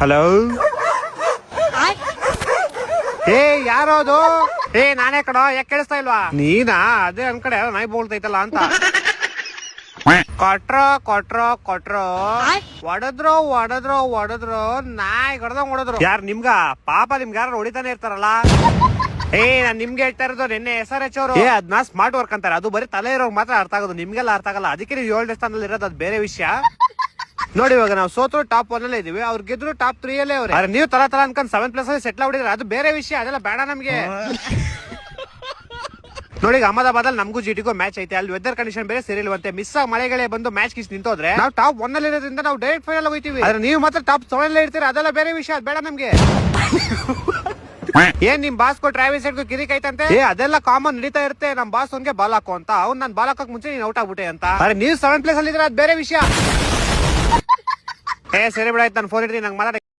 Hello, ಏ ಯಾರೋದು? ಏ ನಾನೇ ಕಣೋ, ಯಾಕೆ ಕೇಳಿಸ್ತಾ ಇಲ್ವಾ? ನೀನಾ? ಅದೇ ಅನ್ಕಡೆ ನಾಯಿ ಬೋಳ್ತೈತಲ್ಲ ಅಂತ. ಕೊಟ್ರೋ ಕೊಟ್ರೋ ಕೊಟ್ರೋ ಹೊಡೆದ್ರು ಹೊಡೆದ್ರು ಹೊಡೆದ್ರು ನಾಯಿ ಕಡ್ದಂಗ್ ಹೊಡೆದ್ರು. ಯಾರು ನಿಮ್ಗ? ಪಾಪ ನಿಮ್ಗೆ ಯಾರು ಹೊಡಿತಾನೆ ಇರ್ತಾರಲ್ಲ. ಏ ನಾನ್ ನಿಮ್ಗೆ ಹೇಳ್ತಾ ಇರೋದು ನಿನ್ನೆ SRH ಅವರು ಅದನ್ನ ಸ್ಮಾರ್ಟ್ ವರ್ಕ್ ಅಂತಾರೆ. ಅದು ಬರೀ ತಲೆ ಇರೋರು ಮಾತ್ರ ಅರ್ಥ ಆಗೋದು, ನಿಮ್ಗೆಲ್ಲ ಅರ್ಥ ಆಗಲ್ಲ. ಅದಕ್ಕೆ ನೀವು 7ನೇ ಸ್ಥಾನದಲ್ಲಿ ಇರೋದು, ಅದು ಬೇರೆ ವಿಷಯ. ನೋಡಿ ಇವಾಗ ನಾವು ಸೋತರು ಟಾಪ್ 1 ಅಲ್ಲೇ ಇದೀವಿ, ಅವ್ರು ಗೆದ್ರು ಟಾಪ್ 3 ಅಲ್ಲೇ ಅವ್ರೆ. ನೀವು ತರ ಅನ್ಕೊಂಡ್ 7+ ಅಲ್ಲಿ ಸೆಟ್ಲ್ ಹೊಡಿದ್ರೆ ಅದು ಬೇರೆ ವಿಷಯ, ಅದೆಲ್ಲ ಬೇಡ ನಮ್ಗೆ. ನೋಡಿ ಅಹಮದಾಬಾದ್ ಅಲ್ಲಿ ನಮಗೂ GTಗೂ ಮ್ಯಾಚ್ ಐತೆ. ಅಲ್ಲಿ ವೆದರ್ ಕಂಡೀಷನ್ ಬೇರೆ ಸರಿ ಇಲ್ವಂತೆ. ಮಿಸ್ ಆಗಿ ಮಳೆಗಳೇ ಬಂದು ಮ್ಯಾಚ್ ಕಿಸ್ ನಿಂತೋದ್ರೆ ನಾವು ಟಾಪ್ 1 ಅಲ್ಲಿ ಇರೋದ್ರಿಂದ ನಾವು ಡೈರೆಕ್ಟ್ ಫೈನಲ್ ಹೋಗ್ತೀವಿ. ಆದ್ರೆ ನೀವು ಮಾತ್ರ ಟಾಪ್ 7 ಅಲ್ಲೇ ಇರ್ತೀರಾ, ಅದೆಲ್ಲ ಬೇರೆ ವಿಷಯ, ಅದು ಬೇಡ ನಮ್ಗೆ. ಏನ್ ನಿಮ್ ಬಾಸ್ ಕೋ ಟ್ರಾವಿಸ್ ಹೆಡ್ ಕಿರಿಕ್ ಐತಂತೆ? ಅದೆಲ್ಲ ಕಾಮನ್ ನಡೀತಾ ಇರುತ್ತೆ. ನಮ್ ಬಾಸ್ ಅವ್ನ್ಗೆ ಬಾಲ್ ಹಾಕೋ ಅಂತ, ಅವ್ನ್ ನನ್ ಬಾಲ್ ಹಾಕಕ್ ಮುಂಚೆ ನೀನ್ ಔಟ್ ಆಗ್ಬಿಟ್ಟೆ ಅಂತ. ಅರೆ ನೀವು 7 ಪ್ಲೇಸ್ ಅಲ್ಲಿ ಇದ್ರೆ ಅದು ಬೇರೆ ವಿಷಯ. ಸರಿ ಬಿಡ, ಆಯ್ತು, ನಾನು ಫೋನ್ ಇಡ್ತೀನಿ, ನಂಗೆ ಮಾತಾಡ.